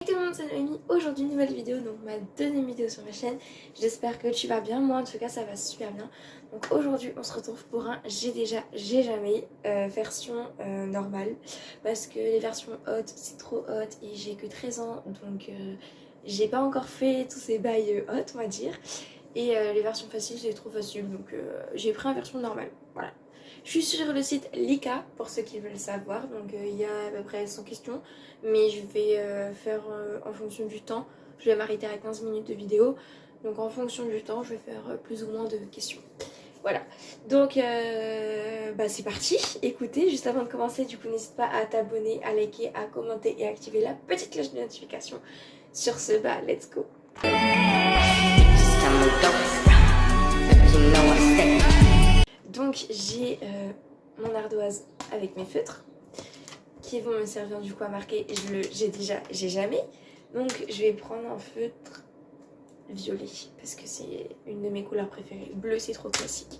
Salut tout le monde, c'est Noémie. Aujourd'hui une nouvelle vidéo, donc ma deuxième vidéo sur ma chaîne. J'espère que tu vas bien, moi en tout cas ça va super bien. Donc aujourd'hui on se retrouve pour un j'ai jamais version normale. Parce que les versions hautes c'est trop hot et j'ai que 13 ans. Donc j'ai pas encore fait tous ces bails hot on va dire. Et les versions faciles c'est trop facile, donc j'ai pris une version normale, voilà. Je suis sur le site Lika pour ceux qui veulent savoir, donc il y a à peu près 100 questions, mais je vais faire en fonction du temps. Je vais m'arrêter à 15 minutes de vidéo, donc en fonction du temps je vais faire plus ou moins de questions. Voilà, donc c'est parti. Écoutez, juste avant de commencer, du coup n'hésite pas à t'abonner, à liker, à commenter et à activer la petite cloche de notification. Sur ce, let's go. Donc j'ai mon ardoise avec mes feutres qui vont me servir du coup à marquer. J'ai jamais. Donc je vais prendre un feutre violet parce que c'est une de mes couleurs préférées. Bleu c'est trop classique.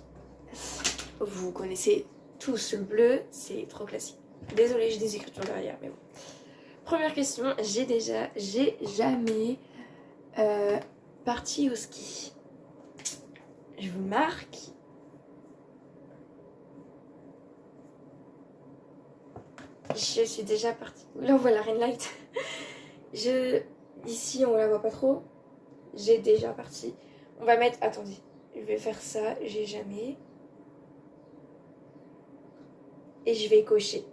Vous connaissez tous le bleu, c'est trop classique. Désolée, j'ai des écritures derrière, mais bon. Première question, j'ai jamais parti au ski. Je vous marque. Je suis déjà partie. Là on voit la Rainlight. Ici on la voit pas trop. J'ai déjà parti. On va mettre. Attendez. Je vais faire ça. J'ai jamais. Et je vais cocher.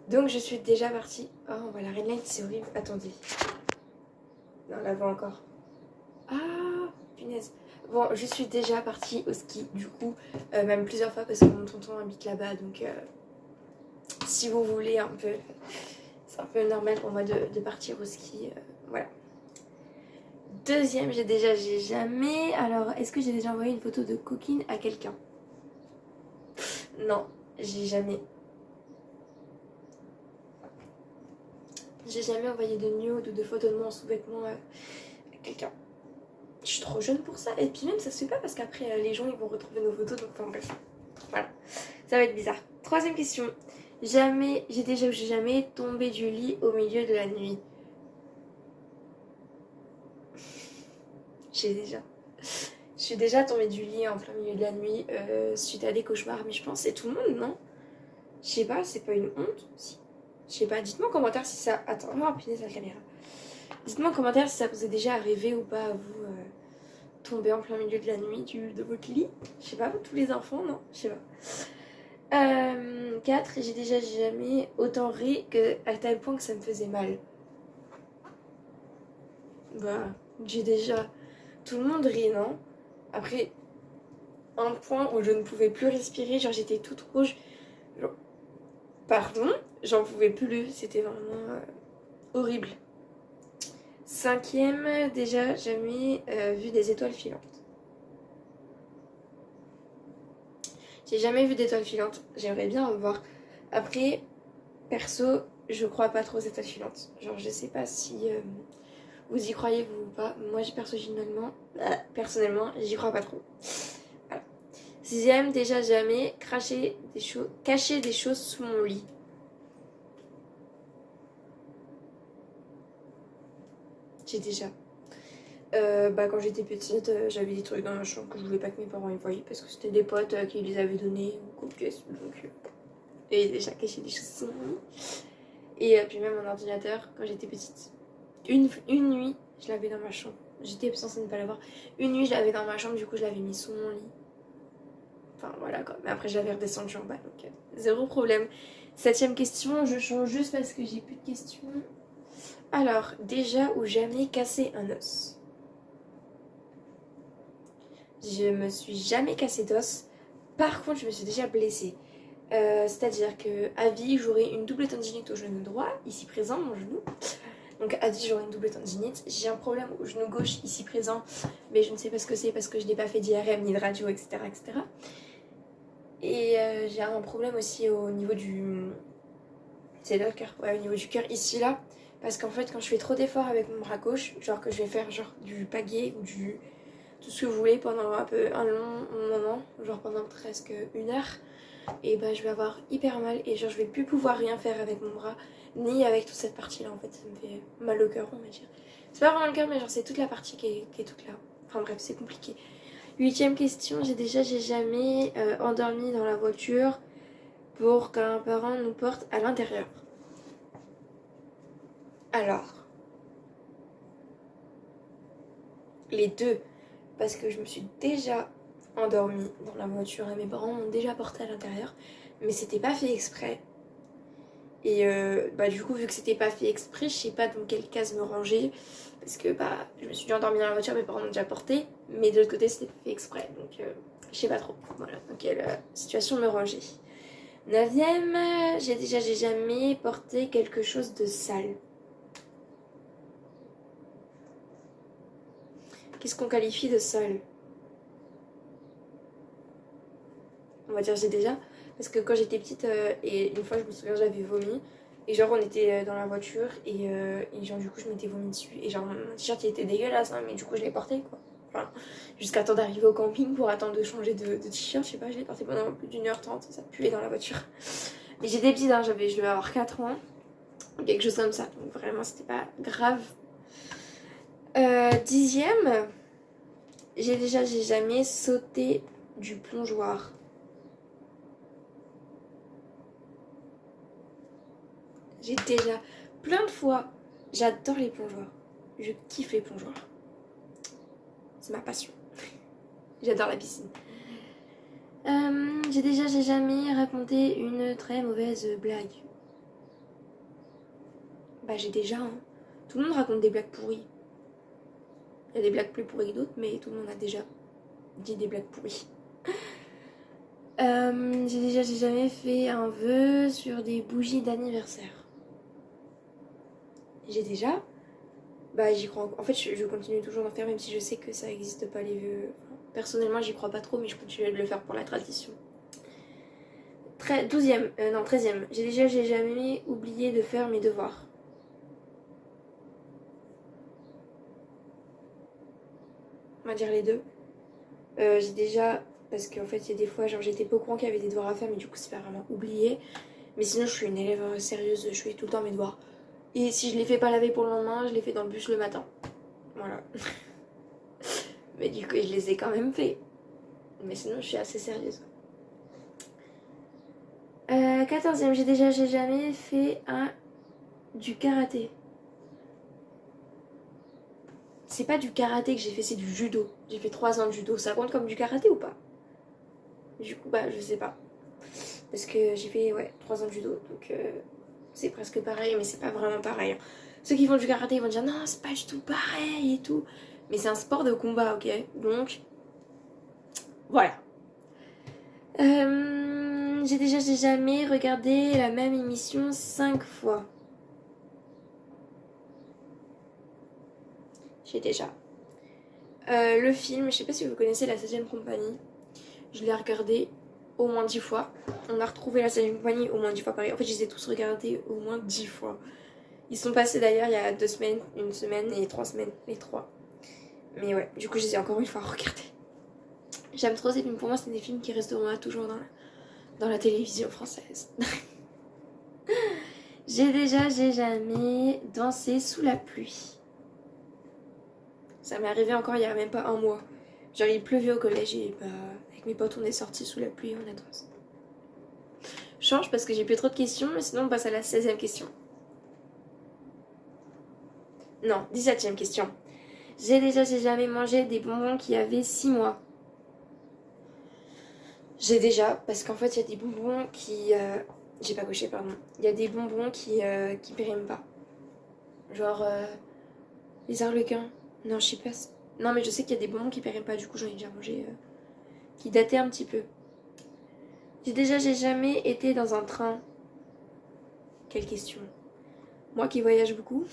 Donc je suis déjà partie. Oh on voit la Rainlight, c'est horrible. Attendez. Non, on la voit encore. Ah punaise. Bon, je suis déjà partie au ski. Du coup, même plusieurs fois parce que mon tonton habite là-bas. Donc si vous voulez un peu. C'est un peu normal pour moi de partir au ski. Voilà. Deuxième, j'ai jamais. Alors, est-ce que j'ai déjà envoyé une photo de coquine à quelqu'un? Non, j'ai jamais. J'ai jamais envoyé de nude ou de photos de moi en sous-vêtements à quelqu'un. Je suis trop jeune pour ça. Et puis même, ça se fait pas parce qu'après, les gens ils vont retrouver nos photos. Donc, enfin bref. Voilà. Ça va être bizarre. Troisième question. J'ai jamais tombé du lit au milieu de la nuit. Je suis déjà tombée du lit en plein milieu de la nuit suite à des cauchemars, mais je pense que c'est tout le monde, non? Je sais pas, c'est pas une honte? Si. Je sais pas, dites-moi en commentaire si ça... Attends, on va punaise la caméra. Dites-moi en commentaire si ça vous est déjà arrivé ou pas à vous tomber en plein milieu de la nuit de votre lit. Je sais pas, tous les enfants, non? Je sais pas. 4, j'ai jamais autant ri à tel point que ça me faisait mal. J'ai déjà... Tout le monde rit, non? Après, un point où je ne pouvais plus respirer, genre j'étais toute rouge. Genre, pardon, j'en pouvais plus, c'était vraiment horrible. Cinquième, déjà jamais vu des étoiles filantes. J'ai jamais vu d'étoiles filantes, j'aimerais bien en voir. Après, perso, je crois pas trop aux étoiles filantes. Genre je sais pas si vous y croyez vous ou pas. Moi personnellement, j'y crois pas trop. Voilà. Sixième, déjà jamais cacher des choses sous mon lit. J'ai déjà. Quand j'étais petite, j'avais des trucs dans ma chambre que je voulais pas que mes parents y voient parce que c'était des potes qui les avaient donnés ou quoi que ce soit. Donc, j'ai déjà caché des choses sous mon lit. Et puis même mon ordinateur quand j'étais petite. Une nuit, je l'avais dans ma chambre. J'étais censée ne pas l'avoir. Une nuit, je l'avais dans ma chambre, du coup, je l'avais mis sous mon lit. Enfin, voilà quoi. Mais après, je l'avais redescendu en bas, donc zéro problème. Septième question, je change juste parce que j'ai plus de questions. Alors, déjà ou jamais cassé un os? Je me suis jamais cassé d'os. Par contre, je me suis déjà blessée. C'est-à-dire que à vie, j'aurai une double tendinite au genou droit, ici présent, mon genou. Donc à vie, j'aurai une double tendinite. J'ai un problème au genou gauche, ici présent, mais je ne sais pas ce que c'est parce que je n'ai pas fait d'IRM ni de radio, etc. etc. Et j'ai un problème aussi au niveau du... C'est là le cœur. Ouais, au niveau du cœur, ici, là. Parce qu'en fait, quand je fais trop d'efforts avec mon bras gauche, genre que je vais faire genre du pagaie ou du... tout ce que vous voulez pendant un long moment, genre pendant presque 1 heure, et je vais avoir hyper mal et genre je vais plus pouvoir rien faire avec mon bras ni avec toute cette partie-là en fait. Ça me fait mal au cœur, on va dire. C'est pas vraiment le cœur, mais genre c'est toute la partie qui est toute là. Enfin bref, c'est compliqué. 8e question, j'ai jamais endormi dans la voiture pour qu'un parent nous porte à l'intérieur. Alors, les deux, parce que je me suis déjà endormie dans la voiture et mes parents m'ont déjà porté à l'intérieur, mais c'était pas fait exprès. Et du coup, vu que c'était pas fait exprès, je sais pas dans quelle case me ranger, parce que je me suis déjà endormie dans la voiture, mes parents m'ont déjà porté, mais de l'autre côté c'était pas fait exprès, donc je sais pas trop. Voilà, dans quelle situation me ranger. 9e, j'ai jamais porté quelque chose de sale. Qu'est-ce qu'on qualifie de sale? On va dire j'ai déjà. Parce que quand j'étais petite, et une fois je me souviens j'avais vomi. Et genre on était dans la voiture et genre du coup je m'étais vomi dessus. Et genre mon t-shirt il était dégueulasse hein, mais du coup je l'ai porté quoi. Enfin, jusqu'à temps d'arriver au camping pour attendre de changer de t-shirt. Je sais pas, je l'ai porté pendant plus d'1h30. Ça puait dans la voiture. Mais j'étais petite, hein, je devais avoir 4 ans. Quelque chose comme ça. Donc vraiment c'était pas grave. 10e, j'ai jamais sauté du plongeoir. J'ai déjà plein de fois. J'adore les plongeoirs. Je kiffe les plongeoirs. C'est ma passion. J'adore la piscine. J'ai jamais raconté une très mauvaise blague. Bah j'ai déjà. Hein. Tout le monde raconte des blagues pourries. Il y a des blagues plus pourries que d'autres, mais tout le monde a déjà dit des blagues pourries. J'ai jamais fait un vœu sur des bougies d'anniversaire. J'ai déjà. Bah j'y crois. En fait je continue toujours d'en faire même si je sais que ça n'existe pas les vœux. Personnellement j'y crois pas trop mais je continue de le faire pour la tradition. 13e. J'ai jamais oublié de faire mes devoirs. On va dire les deux. J'ai déjà. Parce qu'en fait il y a des fois genre j'étais pas au courant qu'il y avait des devoirs à faire mais du coup c'est pas vraiment oublié. Mais sinon je suis une élève sérieuse, je fais tout le temps mes devoirs. Et si je les fais pas la veille pour le lendemain, je les fais dans le bus le matin. Voilà. Mais du coup, je les ai quand même fait. Mais sinon, je suis assez sérieuse. 14e, j'ai jamais fait du karaté. C'est pas du karaté que j'ai fait, c'est du judo. J'ai fait 3 ans de judo. Ça compte comme du karaté ou pas? Du coup, je sais pas. Parce que j'ai fait 3 ans de judo. Donc, c'est presque pareil, mais c'est pas vraiment pareil. Ceux qui font du karaté, ils vont dire non, c'est pas du tout pareil et tout. Mais c'est un sport de combat, ok? Donc, voilà. J'ai jamais regardé la même émission 5 fois. J'ai déjà. Le film, je sais pas si vous connaissez La 16e compagnie. Je l'ai regardé au moins 10 fois. On a retrouvé La 16e compagnie au moins 10 fois pareil. En fait, je les ai tous regardés au moins 10 fois. Ils sont passés d'ailleurs il y a 2 semaines, 1 semaine et 3 semaines, les 3. Mais ouais, du coup, je les ai encore une fois regardés. J'aime trop ces films. Pour moi, c'est des films qui resteront toujours dans la télévision française. J'ai jamais dansé sous la pluie. Ça m'est arrivé encore il y a même pas un mois. Genre il pleuvait au collège et avec mes potes on est sortis sous la pluie et on a dansé. Je change parce que j'ai plus trop de questions, mais sinon on passe à la 16e question. Non, 17e question. J'ai jamais mangé des bonbons qui avaient 6 mois. J'ai déjà, parce qu'en fait il y a des bonbons qui... J'ai pas coché, pardon. Il y a des bonbons qui périment pas. Genre les arlequins. Non, je sais pas. Non, mais je sais qu'il y a des bonbons qui périment pas, du coup j'en ai déjà mangé. Qui dataient un petit peu. J'ai jamais été dans un train. Quelle question. Moi qui voyage beaucoup.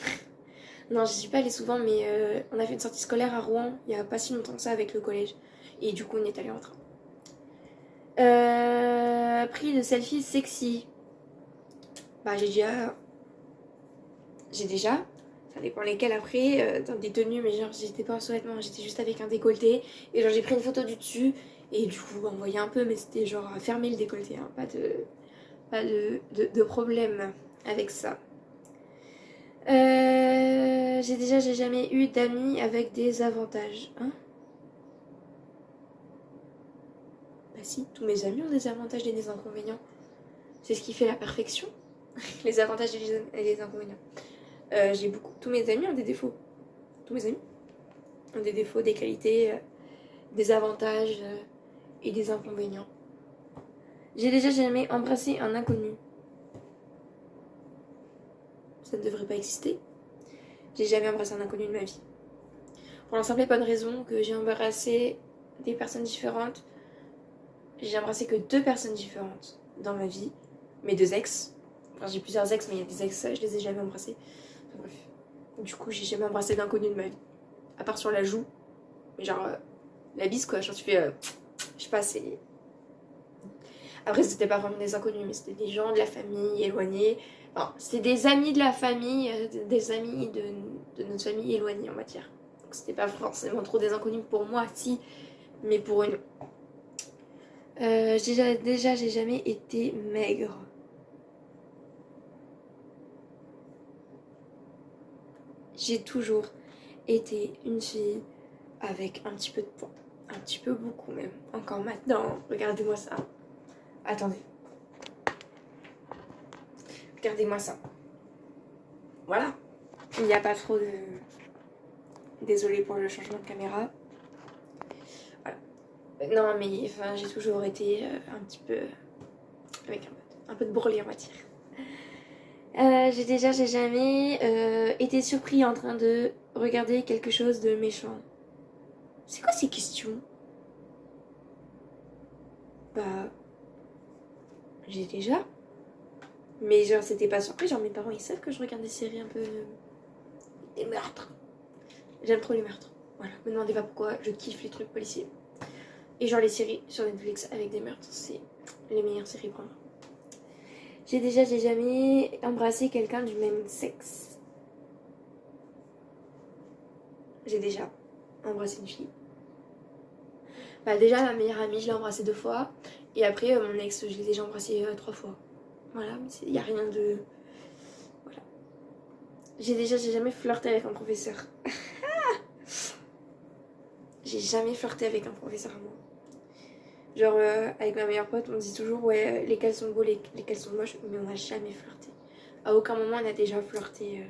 Non, j'y suis pas allée souvent, mais on a fait une sortie scolaire à Rouen il y a pas si longtemps que ça avec le collège. Et du coup, on est allé en train. Prix de selfie sexy. J'ai déjà. Ça dépend lesquels après. Dans des tenues, mais genre, j'étais pas en sous-vêtements, j'étais juste avec un décolleté. Et genre, j'ai pris une photo du dessus. Et du coup, on voyait un peu, mais c'était genre à fermer le décolleté. Hein, pas de problème avec ça. J'ai jamais eu d'amis avec des avantages. Hein? Bah si, tous mes amis ont des avantages et des inconvénients. C'est ce qui fait la perfection. Les avantages et les inconvénients. J'ai beaucoup. Tous mes amis ont des défauts. Tous mes amis ont des défauts, des qualités, des avantages et des inconvénients. J'ai jamais embrassé un inconnu. Ça ne devrait pas exister. J'ai jamais embrassé un inconnu de ma vie. Pour la simple et bonne raison que j'ai embrassé des personnes différentes. J'ai embrassé que 2 personnes différentes dans ma vie. Mes 2 ex. Enfin, j'ai plusieurs ex, mais il y a des ex, je les ai jamais embrassés. Enfin, bref. Du coup, j'ai jamais embrassé d'inconnu de ma vie. À part sur la joue. Mais genre, la bise quoi. Genre, tu fais. Je sais pas, c'est. Après, c'était pas vraiment des inconnus, mais c'était des gens de la famille éloignés. Enfin, c'était des amis de la famille, des amis de notre famille éloignée, on va dire. Donc, c'était pas forcément trop des inconnus pour moi, si, mais pour une. J'ai jamais été maigre. J'ai toujours été une fille avec un petit peu de poids. Un petit peu beaucoup même. Encore maintenant, regardez-moi ça. Attendez. Regardez-moi ça. Voilà. Il n'y a pas trop de... Désolée pour le changement de caméra. Voilà. Non mais enfin, j'ai toujours été un petit peu... Avec un peu de bourrelet on va dire. J'ai jamais été surpris en train de regarder quelque chose de méchant. C'est quoi ces questions? Bah... J'ai déjà. Mais genre c'était pas surpris, genre mes parents ils savent que je regarde des séries un peu... Des meurtres. J'aime trop les meurtres. Voilà, me demandez pas pourquoi, je kiffe les trucs policiers. Et genre les séries sur Netflix avec des meurtres, c'est les meilleures séries pour moi. J'ai jamais embrassé quelqu'un du même sexe. J'ai déjà embrassé une fille. Bah déjà ma meilleure amie, je l'ai embrassée 2 fois. Et après mon ex, je l'ai déjà embrassé 3 fois. Voilà, mais il n'y a rien de... Voilà. J'ai jamais flirté avec un professeur. J'ai jamais flirté avec un professeur à moi. Genre avec ma meilleure pote, on dit toujours ouais lesquels sont beaux, lesquels sont moches, mais on n'a jamais flirté. À aucun moment on a déjà flirté.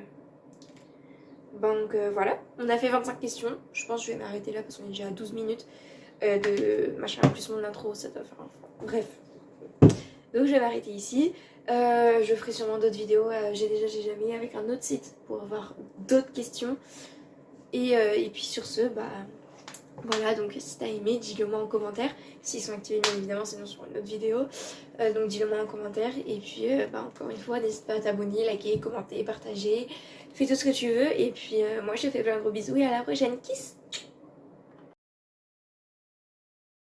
Donc voilà, on a fait 25 questions. Je pense que je vais m'arrêter là parce qu'on est déjà à 12 minutes de machin plus mon intro, ça doit faire un... Bref. Donc je vais m'arrêter ici. Je ferai sûrement d'autres vidéos. J'ai jamais avec un autre site pour avoir d'autres questions. Et puis sur ce, bah voilà, donc si t'as aimé, dis-le moi en commentaire. S'ils sont activés bien évidemment, sinon sur une autre vidéo. Donc dis-le moi en commentaire. Et puis bah, encore une fois, n'hésite pas à t'abonner, liker, commenter, partager. Fais tout ce que tu veux. Et puis moi je te fais plein de gros bisous et à la prochaine. Kiss!